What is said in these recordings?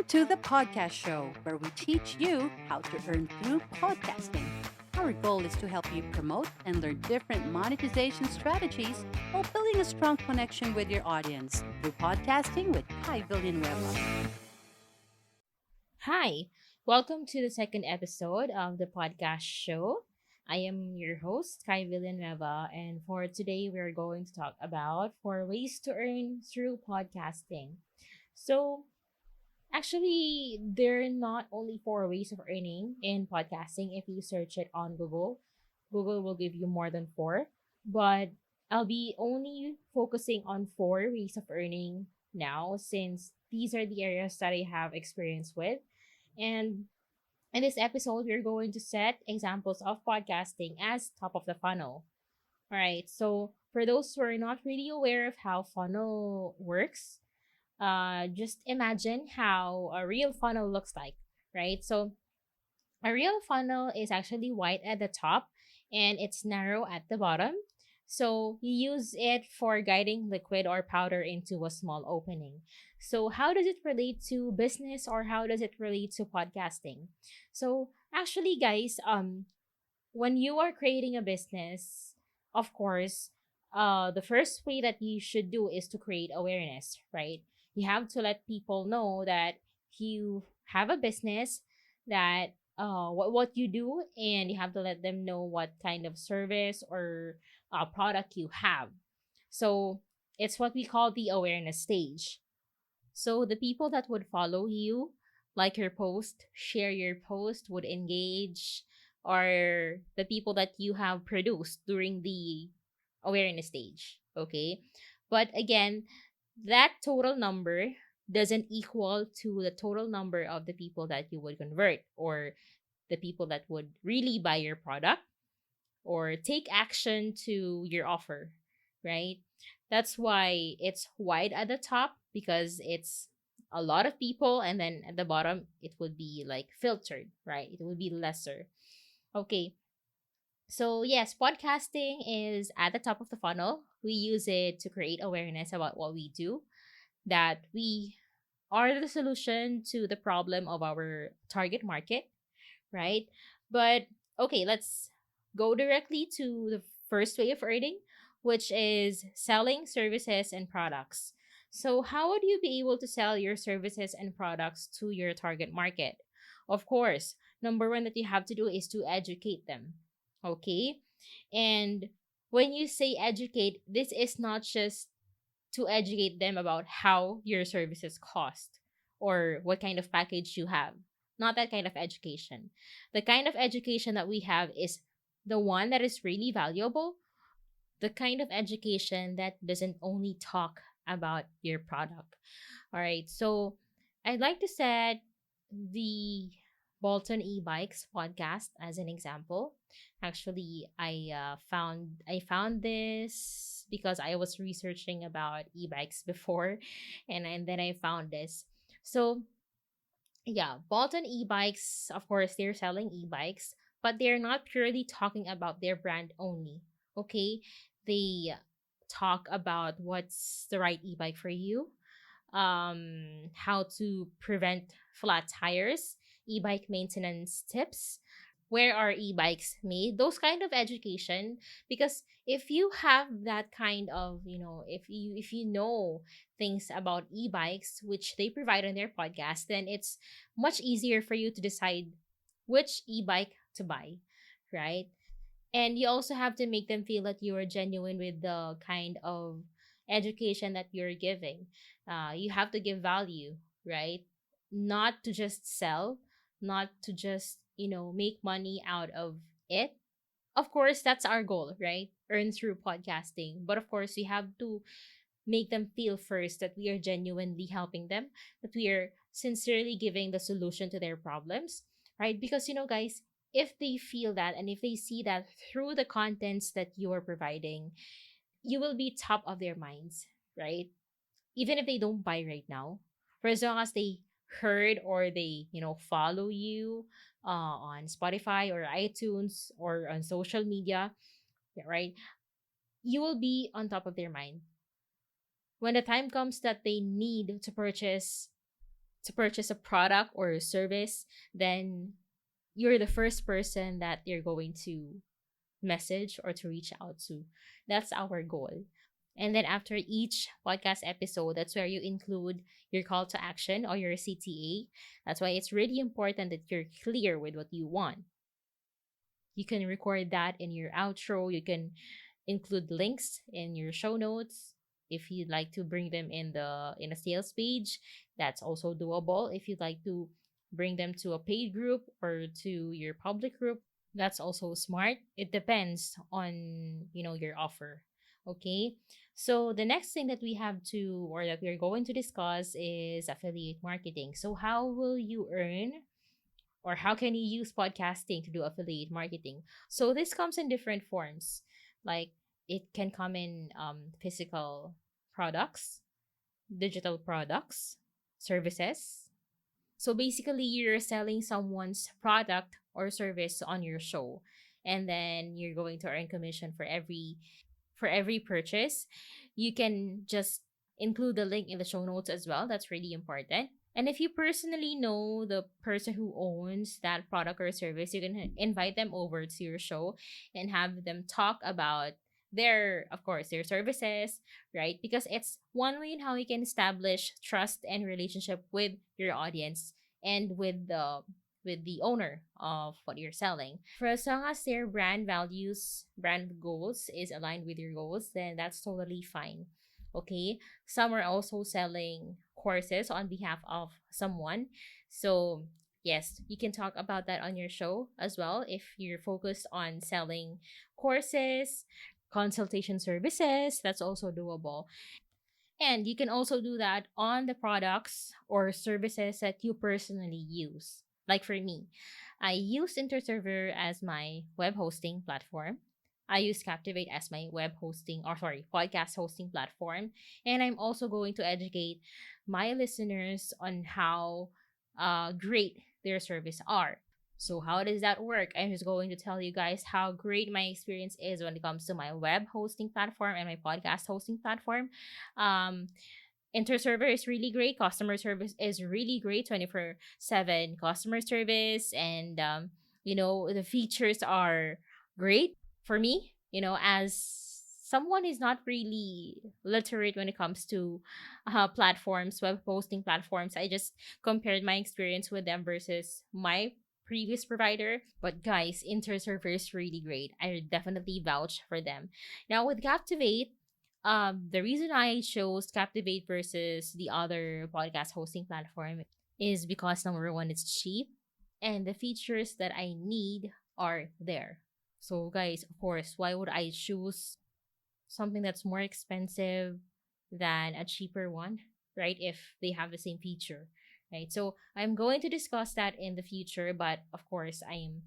to the podcast show where we teach you how to earn through podcasting. Our goal is to help you promote and learn different monetization strategies while building a strong connection with your audience through podcasting with Kai Villanueva. Hi, welcome to the second episode of the podcast show. I am your host, Kai Villanueva, and for today, we're going to talk about four ways to earn through podcasting. So, actually, there are not only four ways of earning in podcasting. If you search it on Google, Google will give you more than four, but I'll be only focusing on four ways of earning now since these are the areas that I have experience with. And in this episode, we're going to set examples of podcasting as top of the funnel. All right. So for those who are not really aware of how funnel works, just imagine how a real funnel looks like, right? So a real funnel is actually wide at the top and it's narrow at the bottom. So you use it for guiding liquid or powder into a small opening. So how does it relate to business or how does it relate to podcasting? So actually guys, when you are creating a business, of course, the first way that you should do is to create awareness, right? You have to let people know that you have a business, that what you do, and you have to let them know what kind of service or product you have. So it's what we call the awareness stage. So the people that would follow you, like your post, share your post, would engage, are the people that you have produced during the awareness stage. Okay. But again, that total number doesn't equal to the total number of the people that you would convert or the people that would really buy your product or take action to your offer, right? That's why it's wide at the top because it's a lot of people, and then at the bottom, it would be like filtered, right? It would be lesser. Okay, so yes, podcasting is at the top of the funnel. We use it to create awareness about what we do, that we are the solution to the problem of our target market, right? But okay, let's go directly to the first way of earning, which is selling services and products. So, how would you be able to sell your services and products to your target market? Of course, number one that you have to do is to educate them. Okay. And when you say educate, this is not just to educate them about how your services cost or what kind of package you have. Not that kind of education. The kind of education that we have is the one that is really valuable, the kind of education that doesn't only talk about your product. All right. So I'd like to set the Bolton E-bikes podcast as an example. Actually, I found this because I was researching about e-bikes before, and then I found this. So yeah, Bolton e-bikes, of course, they're selling e-bikes, but they're not purely talking about their brand only. Okay? They talk about what's the right e-bike for you, how to prevent flat tires, e-bike maintenance tips, where are e-bikes made, those kind of education. Because if you have that kind of, if you know things about e-bikes which they provide on their podcast, then it's much easier for you to decide which e-bike to buy, right? And you also have to make them feel that you are genuine with the kind of education that you're giving. You have to give value, right? Not to just sell, not to just, make money out of it. Of course, that's our goal, right? Earn through podcasting. But of course, we have to make them feel first that we are genuinely helping them, that we are sincerely giving the solution to their problems, right? Because, guys, if they feel that and if they see that through the contents that you are providing, you will be top of their minds, right? Even if they don't buy right now, for as long as they heard or they, follow you on Spotify or iTunes or on social media, yeah, right? You will be on top of their mind when the time comes that they need to purchase to purchase a product or a service, then you're the first person that they're going to message or to reach out to. That's our goal. And then after each podcast episode, that's where you include your call to action or your CTA. That's why it's really important that you're clear with what you want. You can record that in your outro. You can include links in your show notes. If you'd like to bring them in a sales page, that's also doable. If you'd like to bring them to a paid group or to your public group, that's also smart. It depends on, your offer. Okay? So the next thing that we have to or that we're going to discuss is affiliate marketing. So how will you earn or how can you use podcasting to do affiliate marketing? So this comes in different forms. Like it can come in physical products, digital products, services. So basically, you're selling someone's product or service on your show, and then you're going to earn commission for every purchase. You can just include the link in the show notes as well. That's really important. And if you personally know the person who owns that product or service, you can invite them over to your show and have them talk about of course, their services, right? Because it's one way in how you can establish trust and relationship with your audience and with the owner of what you're selling. For as long as their brand values, brand goals is aligned with your goals, then that's totally fine. Okay. Some are also selling courses on behalf of someone. So, yes, you can talk about that on your show as well if you're focused on selling courses, consultation services, that's also doable. And you can also do that on the products or services that you personally use. Like for me, I use Interserver as my web hosting platform. I use Captivate as my podcast hosting platform. And I'm also going to educate my listeners on how great their service are. So how does that work? I'm just going to tell you guys how great my experience is when it comes to my web hosting platform and my podcast hosting platform. Um, Interserver is really great. Customer service is really great. 24/7 customer service, and the features are great for me. As someone is not really literate when it comes to platforms, web hosting platforms, I just compared my experience with them versus my previous provider. But guys, Interserver is really great. I definitely vouch for them. Now with Captivate, the reason I chose Captivate versus the other podcast hosting platform is because number one, it's cheap and the features that I need are there. So guys, of course, why would I choose something that's more expensive than a cheaper one, right? If they have the same feature, right? So I'm going to discuss that in the future, but of course, I'm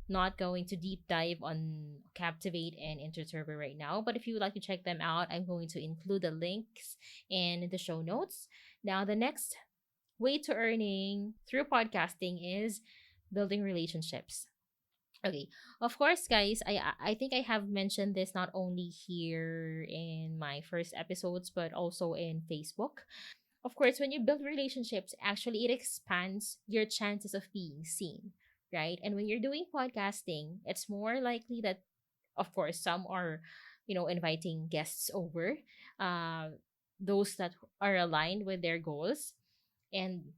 not going to deep dive on Captivate and Interserver right now. But if you would like to check them out, I'm going to include the links in the show notes. Now, the next way to earning through podcasting is building relationships. Okay, of course, guys, I think I have mentioned this not only here in my first episodes, but also in Facebook. Of course, when you build relationships, actually it expands your chances of being seen, right? And when you're doing podcasting, it's more likely that, of course, some are, inviting guests over, uh, those that are aligned with their goals. And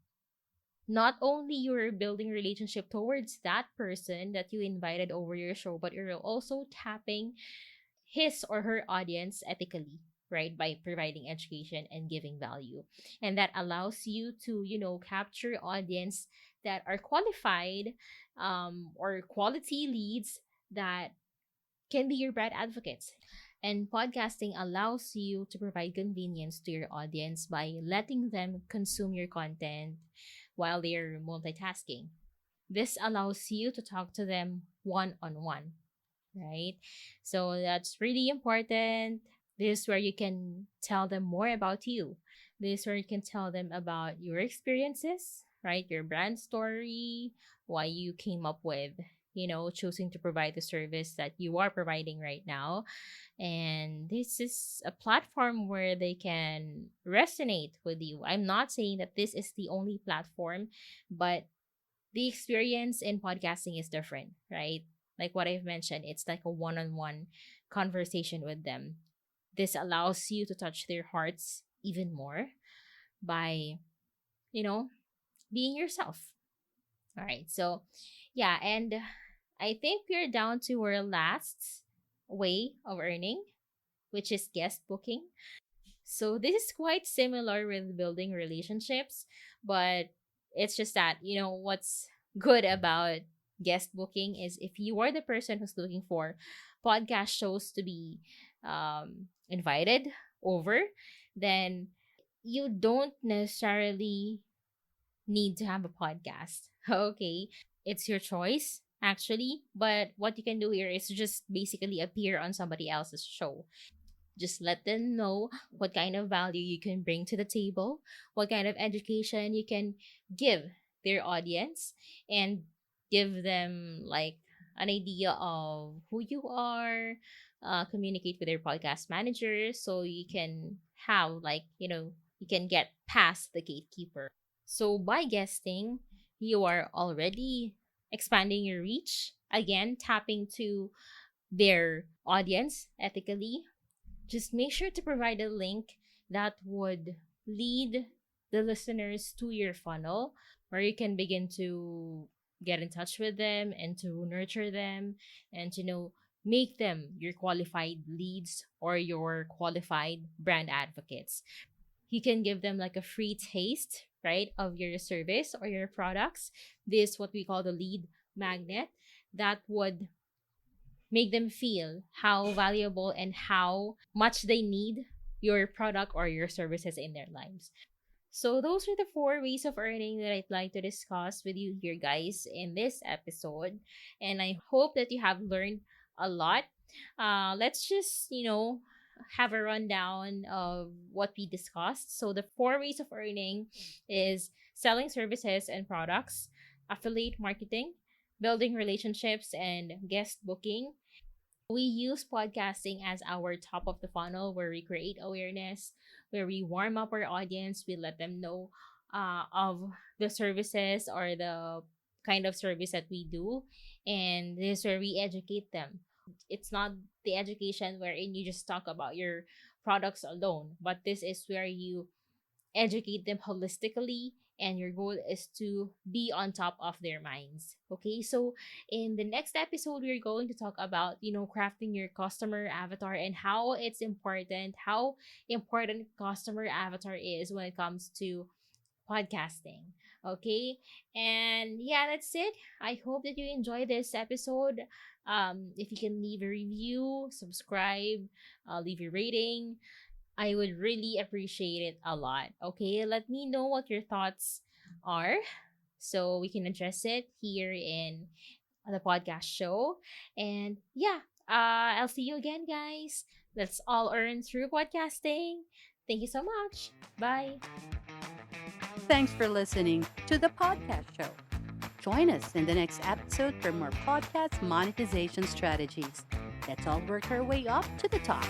not only you're building relationship towards that person that you invited over your show, but you're also tapping his or her audience ethically, right? By providing education and giving value. And that allows you to, capture audience that are qualified, or quality leads that can be your brand advocates. And podcasting allows you to provide convenience to your audience by letting them consume your content while they're multitasking. This allows you to talk to them one on one, right? So that's really important. This is where you can tell them more about you. This is where you can tell them about your experiences, right? Your brand story, why you came up with, choosing to provide the service that you are providing right now. And this is a platform where they can resonate with you. I'm not saying that this is the only platform, but the experience in podcasting is different, right? Like what I've mentioned, it's like a one on one conversation with them. This allows you to touch their hearts even more by, you know, being yourself. All right. So, yeah. And I think we're down to our last way of earning, which is guest booking. So this is quite similar with building relationships, but it's just that, what's good about guest booking is if you are the person who's looking for podcast shows to be invited over, then you don't necessarily need to have a podcast. Okay. It's your choice, actually. But what you can do here is just basically appear on somebody else's show. Just let them know what kind of value you can bring to the table, what kind of education you can give their audience, and give them like an idea of who you are. Communicate with their podcast manager so you can have you can get past the gatekeeper. So by guesting, you are already expanding your reach, again, tapping to their audience ethically. Just make sure to provide a link that would lead the listeners to your funnel where you can begin to get in touch with them and to nurture them and to make them your qualified leads or your qualified brand advocates. You can give them like a free taste, right, of your service or your products. This what we call the lead magnet that would make them feel how valuable and how much they need your product or your services in their lives. So those are the four ways of earning that I'd like to discuss with you here, guys, in this episode. And I hope that you have learned a lot. Let's just, have a rundown of what we discussed. So the four ways of earning is selling services and products, affiliate marketing, building relationships, and guest booking. We use podcasting as our top of the funnel where we create awareness, where we warm up our audience, we let them know of the services or the kind of service that we do. And this is where we educate them. It's not the education wherein you just talk about your products alone, but this is where you educate them holistically and your goal is to be on top of their minds. Okay, so in the next episode we're going to talk about crafting your customer avatar and how important customer avatar is when it comes to podcasting. Okay, and yeah, that's it. I hope that you enjoy this episode. If you can leave a review, subscribe, leave a rating, I would really appreciate it a lot. Okay, let me know what your thoughts are so we can address it here in the podcast show. And yeah, I'll see you again, guys. Let's all earn through podcasting. Thank you so much. Bye. Thanks for listening to the podcast show. Join us in the next episode for more podcast monetization strategies. Let's all work our way up to the top.